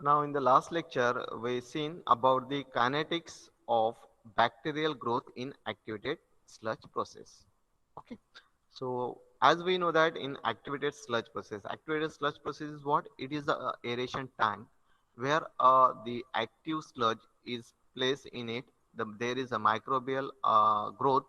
Now in the last lecture, we seen about the kinetics of bacterial growth in activated sludge process. Okay. So as we know that in activated sludge process is what? It is the aeration tank where the active sludge is placed in it. There is a microbial growth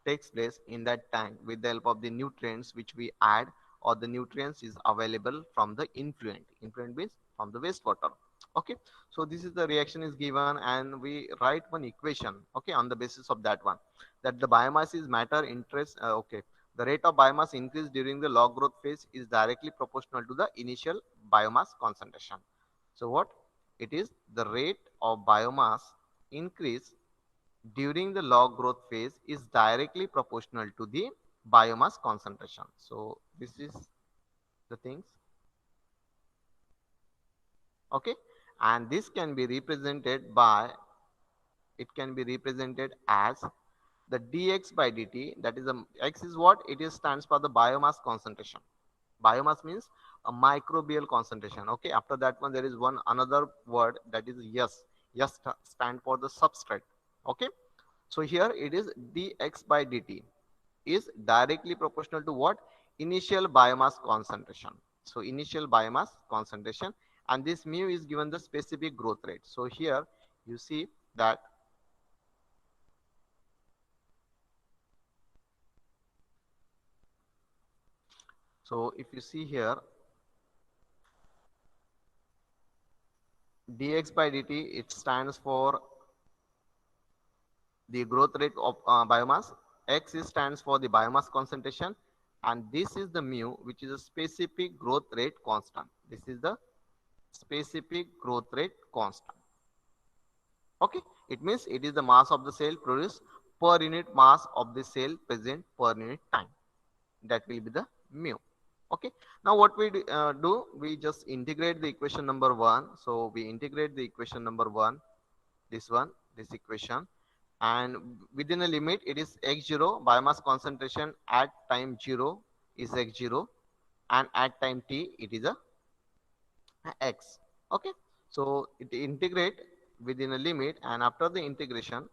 takes place in that tank with the help of the nutrients which we add, or the nutrients is available from the influent. Influent means from the wastewater. Okay, so this is the reaction is given and we write one equation, okay, on the basis of that one, that the biomass is matter interest. Okay, the rate of biomass increase during the log growth phase is directly proportional to the initial biomass concentration. So what it is, the rate of biomass increase during the log growth phase is directly proportional to the biomass concentration. So this is the things, okay, and this can be represented by, it can be represented as the dx by dt, that is x is what it is, stands for the biomass concentration. Biomass means a microbial concentration. Okay, after that one there is one another word, that is yes. Yes stand for the substrate. Okay, so here it is dx by dt is directly proportional to what? Initial biomass concentration. So initial biomass concentration, and this mu is given the specific growth rate. So here you see that, so if you see here dx by dt, it stands for the growth rate of biomass. X is stands for the biomass concentration, and this is the mu, which is a specific growth rate constant. This is the specific growth rate constant. Okay, it means it is the mass of the cell produced per unit mass of the cell present per unit time. That will be the mu. Okay, now what we do, we just integrate the equation number one. So we integrate the equation number one, this equation, and within a limit it is x0, biomass concentration at time 0 is x0, and at time t it is a x. Okay, so it integrate within a limit, and after the integration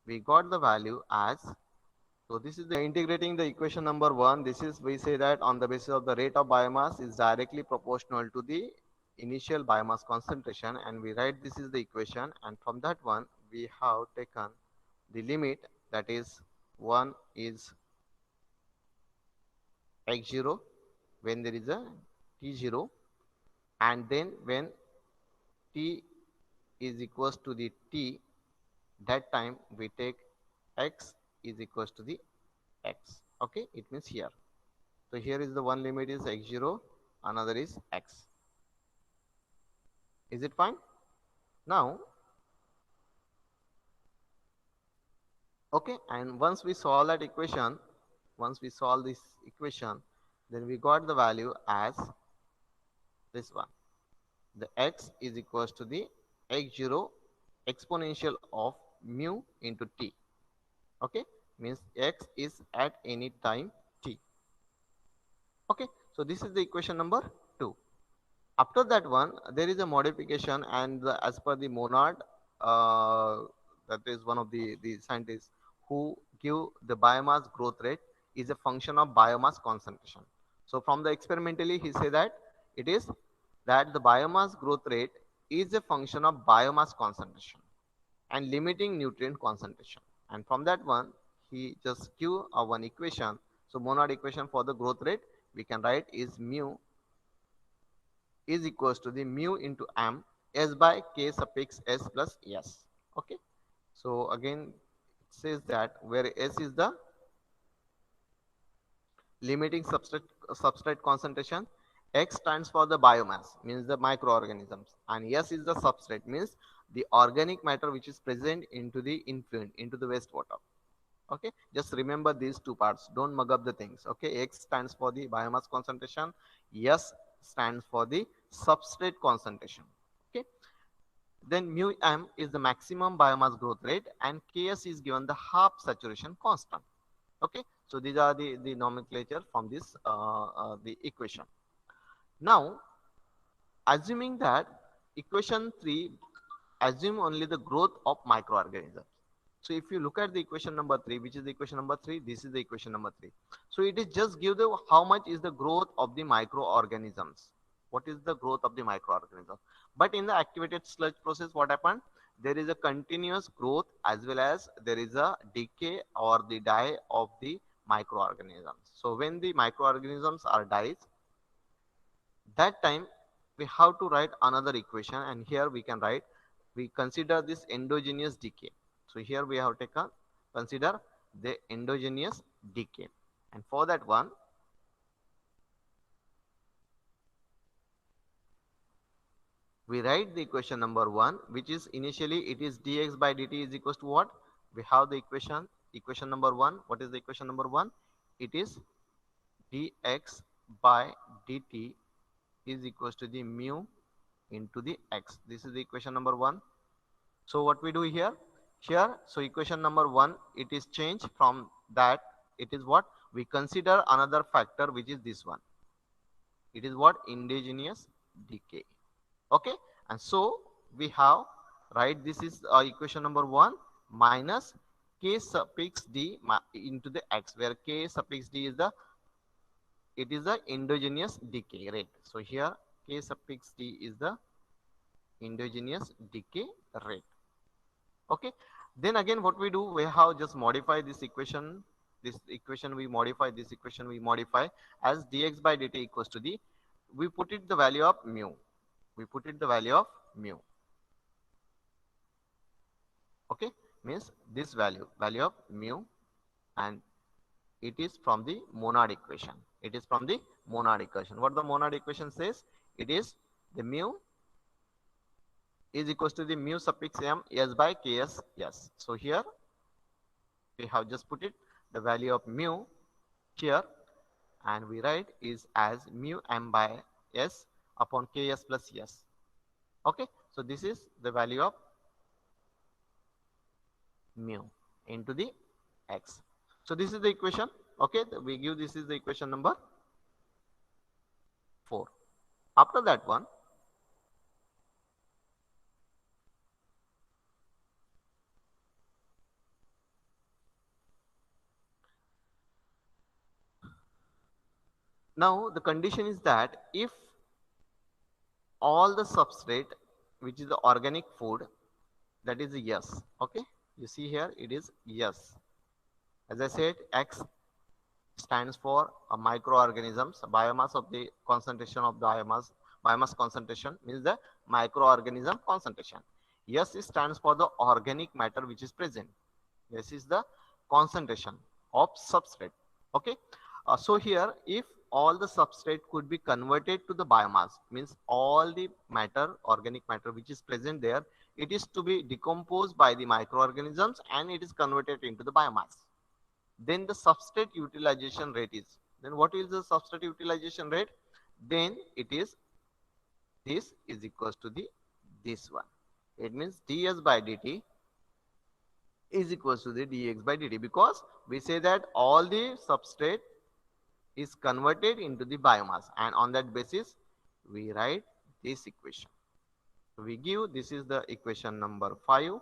we got the value as, so this is the integrating the equation number one. This is, we say that on the basis of the rate of biomass is directly proportional to the initial biomass concentration, and we write this is the equation, and from that one we have taken the limit, that is 1 is x0 when there is a t0, and then when t is equals to the t, that time we take x is equals to the x. Okay, it means here. So here is the one limit is x0, another is x. Is it fine? Now, okay, and once we solve that equation, once we solve this equation, then we got the value as this one. The x is equals to the x0 exponential of mu into t. Okay, means x is at any time t. Okay, so this is the equation number 2. After that one, there is a modification, and as per the Monod, uh, that is one of the scientists who give the biomass growth rate is a function of biomass concentration. So from the experimentally, he say that it is that the biomass growth rate is a function of biomass concentration and limiting nutrient concentration. And from that one, he just give a one equation. So Monod equation for the growth rate we can write is mu is equals to the mu into m s by k suffix s plus s. Okay. So again it says that where s is the limiting substrate concentration, x stands for the biomass, means the microorganisms, and s is the substrate, means the organic matter which is present into the influent, into the wastewater. Okay, just remember these two parts, don't mug up the things. Okay, x stands for the biomass concentration, s stands for the substrate concentration. Okay, then mu m is the maximum biomass growth rate, and ks is given the half saturation constant. Okay, so these are the nomenclature from this the equation. Now assuming that equation 3 assume only the growth of microorganisms. So if you look at the equation number 3, which is the equation number 3, this is the equation number 3. So it is just give the how much is the growth of the microorganisms. What is the growth of the microorganisms? But in the activated sludge process, what happened? There is a continuous growth as well as there is a decay or the die of the microorganisms. So when the microorganisms are dies, that time we have to write another equation, and here we can write, we consider this endogenous decay. So here we have taken consider the endogenous decay, and for that one we write the equation number 1, which is initially it is dx by dt is equals to what? We have the equation number 1. What is the equation number 1? It is dx by dt is equals to the mu into the x. This is the equation number 1. So what we do here? So equation number 1, it is changed from that. It is what? We consider another factor, which is this one. It is what? Endogenous decay. Okay. And so we have, right, this is equation number 1 minus k suffix d into the x, where k suffix d is the, it is the endogenous decay rate. So here k suffix d is the endogenous decay rate. Okay. Then again what we do, we have just modify this equation, we modify this equation, we modify as dx by dt equals to the, we put it the value of mu, okay, means this value of mu, and it is from the monad equation. What the monad equation says? It is the mu is equals to the mu suffix m s by ks s. So here we have just put it the value of mu here, and we write is as mu m by s upon ks plus s. Okay. So this is the value of mu into the x. So this is the equation. Okay. We give this is the equation number 4. After that one, now the condition is that if all the substrate which is the organic food, that is yes. Okay. You see here it is yes. As I said, x stands for microorganisms, biomass of the concentration of the biomass concentration means the microorganism concentration. Yes, it stands for the organic matter which is present. This is the concentration of substrate. Okay. So here if all the substrate could be converted to the biomass, means all the matter, organic matter which is present there, it is to be decomposed by the microorganisms and it is converted into the biomass. Then the substrate utilization rate is, then what is the substrate utilization rate? Then it is, this is equals to the this one. It means ds by dt is equals to the dx by dt, because we say that all the substrate is converted into the biomass, and on that basis we write this equation. So we give, this is the equation number 5.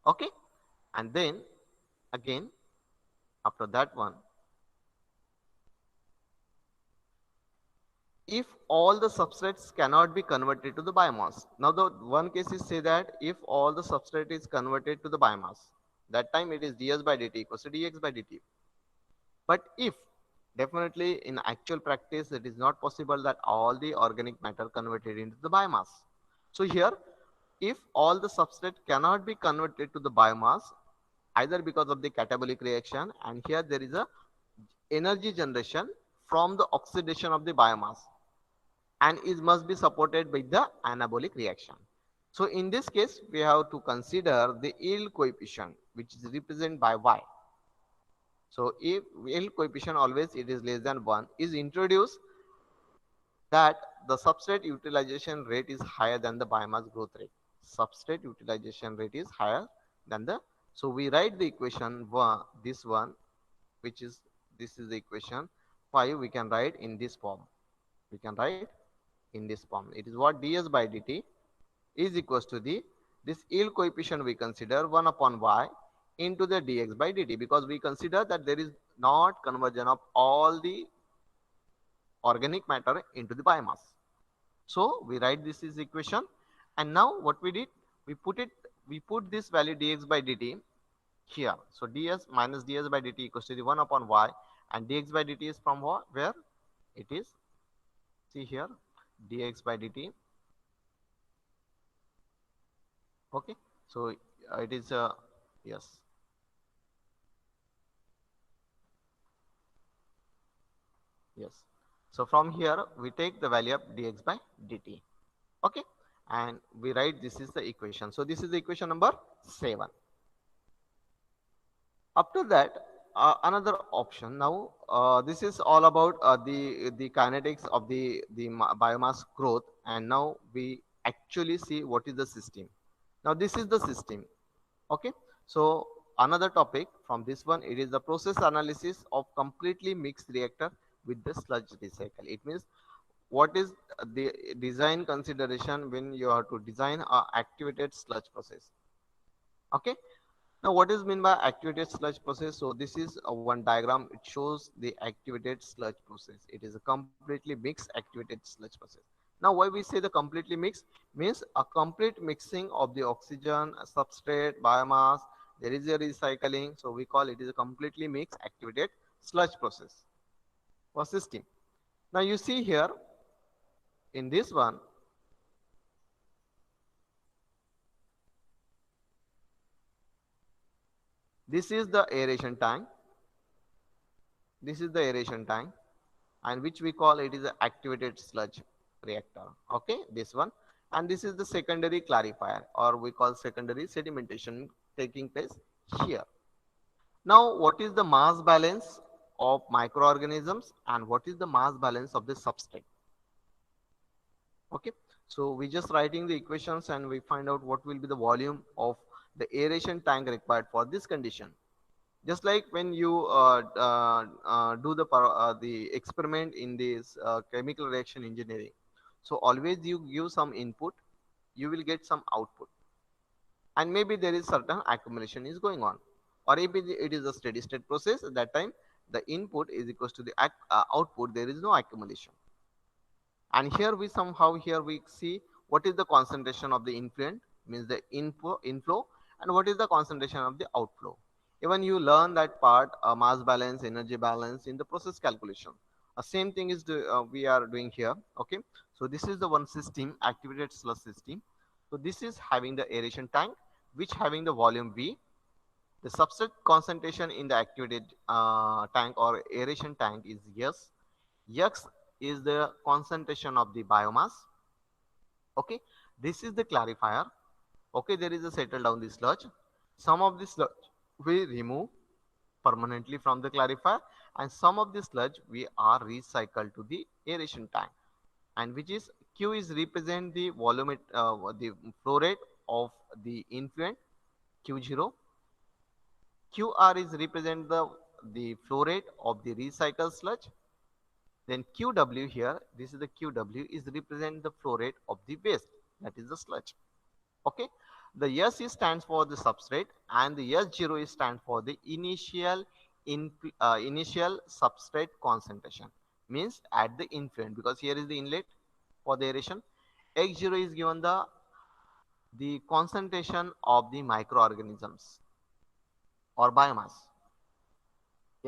Okay. And then again after that one, if all the substrates cannot be converted to the biomass. Now the one case is say that if all the substrate is converted to the biomass, that time it is ds by dt equals to dx by dt. But if definitely in actual practice it is not possible that all the organic matter converted into the biomass. So here if all the substrate cannot be converted to the biomass, either because of the catabolic reaction, and here there is a energy generation from the oxidation of the biomass, and it must be supported by the anabolic reaction. So in this case we have to consider the yield coefficient, which is represented by y. So if yield coefficient always it is less than 1 is introduced, that the substrate utilization rate is higher than the biomass growth rate. Substrate utilization rate is higher than the, so we write the equation this one, which is, this is the equation 5, we can write in this form. We can write in this form. It is what ds by dt is equals to the this yield coefficient we consider 1 upon y into the dx by dt, because we consider that there is not conversion of all the organic matter into the biomass. So we write this is equation, and now what we did, we put this value dx by dt here. So ds minus ds by dt equals to the 1 upon y, and dx by dt is from what, where it is, see here, dx by dt. Okay, so it is yes, yes. So from here we take the value of dx by dt. Okay, and we write this is the equation. So this is the equation number 7. After that, another option. Now this is all about the kinetics of the biomass growth, and now we actually see what is the system. Now this is the system. Okay, so another topic from this one, it is the process analysis of completely mixed reactor with the sludge recycle. It means what is the design consideration when you have to design a activated sludge process. Okay, now what is mean by activated sludge process? So this is a one diagram. It shows the activated sludge process. It is a completely mixed activated sludge process. Now why we say the completely mixed, means a complete mixing of the oxygen, substrate, biomass. There is a recycling. So we call it is a completely mixed activated sludge process or system. Now you see here in this one, this is the aeration tank. This is the aeration tank, and which we call it is an activated sludge reactor. Okay, this one, and this is the secondary clarifier, or we call secondary sedimentation taking place here. Now what is the mass balance of microorganisms and what is the mass balance of the substrate? Okay, so we just writing the equations and we find out what will be the volume of the aeration tank required for this condition. Just like when you do the experiment in this chemical reaction engineering, so always you give some input, you will get some output, and maybe there is certain accumulation is going on, or if it is a steady state process, at that time the input is equals to the output, there is no accumulation. And here we somehow here we see what is the concentration of the influent, means the inflow, and what is the concentration of the outflow. Even you learn that part, mass balance, energy balance in the process calculation. Same thing is we are doing here. Okay, so this is the one system, activated sludge system. So this is having the aeration tank, which having the volume V. The substrate concentration in the activated tank or aeration tank is S. X is the concentration of the biomass. Okay, this is the clarifier. Okay, there is a settle down the sludge. Some of the sludge we remove permanently from the clarifier, and some of the sludge we are recycled to the aeration tank, and which is Q is represent the volume, the flow rate of the influent, Q0. QR is represent the flow rate of the recycled sludge. Then QW here, this is the QW is represent the flow rate of the waste, that is the sludge. Okay, the S is stands for the substrate, and the S0 is stand for the initial substrate concentration, means at the influent, because here is the inlet for the aeration. X0 is given the concentration of the microorganisms or biomass.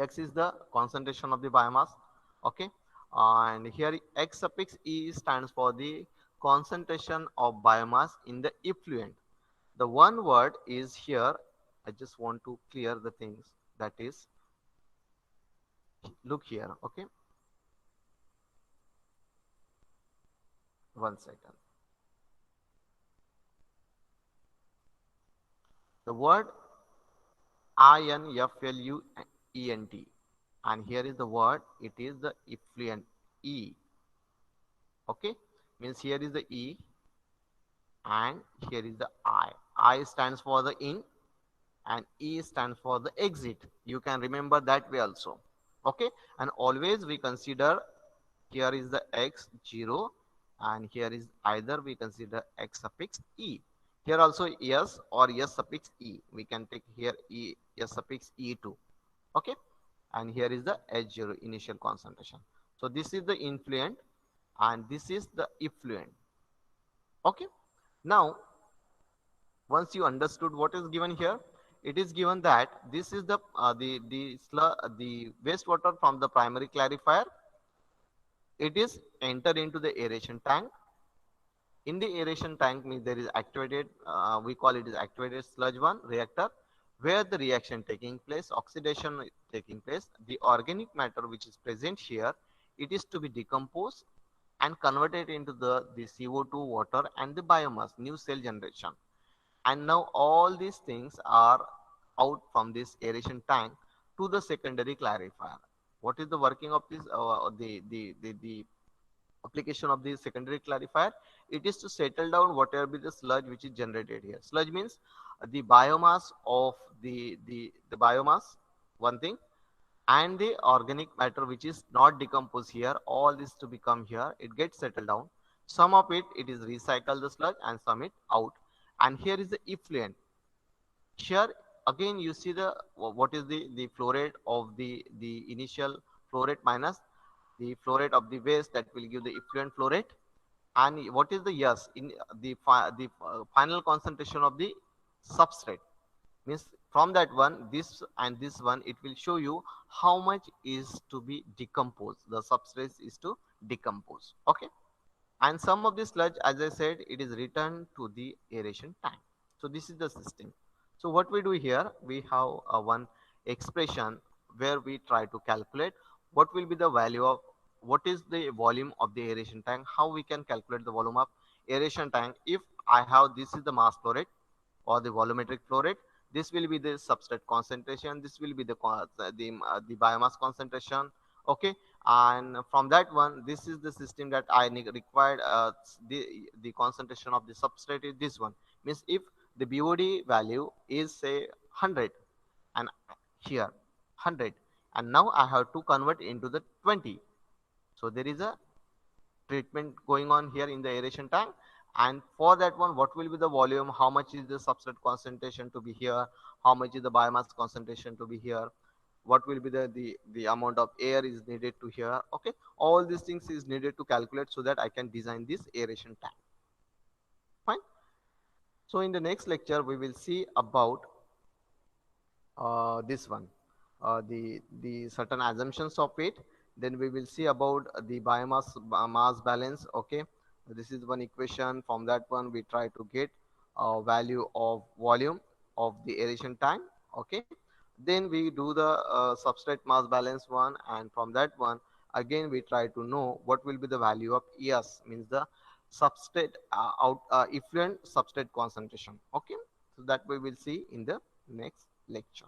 X is the concentration of the biomass. Okay, and here X suffix E stands for the concentration of biomass in the effluent. The one word is here, I just want to clear the things, that is, look here. Okay, one second. The word INFLUENT, and here is the word, it is the effluent, E. Okay, means here is the E and here is the I. I stands for the in and E stands for the exit. You can remember that way also. Okay, and always we consider here is the X0 and here is either we consider x suffix e. Here also s or s suffix e. We can take here e s suffix e too. Okay, and here is the H0 initial concentration. So this is the influent and this is the effluent. Okay, now once you understood what is given here, it is given that this is the wastewater from the primary clarifier. It is entered into the aeration tank. In the aeration tank means there is activated, we call it is activated sludge 1 reactor, where the reaction taking place, oxidation taking place. The organic matter which is present here, it is to be decomposed and converted into the CO2 water and the biomass, new cell generation. And now all these things are out from this aeration tank to the secondary clarifier. What is the working of this, the application of the secondary clarifier? It is to settle down whatever be the sludge which is generated here. Sludge means the biomass of the biomass, one thing, and the organic matter which is not decomposed here, all this to become here, it gets settled down. Some of it is recycled the sludge and some it out. And here is the effluent. Here again you see the what is the flow rate of the initial flow rate minus the flow rate of the waste, that will give the effluent flow rate. And what is the yes in the final concentration of the substrate, means from that one, this and this one, it will show you how much is to be decomposed, the substrate is to decompose. Okay, and some of the sludge, as I said, it is returned to the aeration tank. So this is the system. So what we do here, we have one expression where we try to calculate what will be the value of, what is the volume of the aeration tank, how we can calculate the volume of aeration tank. If I have, this is the mass flow rate or the volumetric flow rate, this will be the substrate concentration, this will be the biomass concentration. Okay, and from that one, this is the system that I required. The concentration of the substrate is this one, means if the BOD value is say 100 and here 100, and now I have to convert into the 20. So there is a treatment going on here in the aeration tank, and for that one, what will be the volume, how much is the substrate concentration to be here, how much is the biomass concentration to be here, what will be the amount of air is needed to here. Okay, all these things is needed to calculate so that I can design this aeration tank. Fine. So in the next lecture we will see about this one, the certain assumptions of it. Then we will see about the biomass mass balance. Okay, this is one equation. From that one we try to get value of volume of the aeration tank. Okay, then we do the substrate mass balance one, and from that one again we try to know what will be the value of ES, means the substrate effluent substrate concentration. Okay, so that we will see in the next lecture.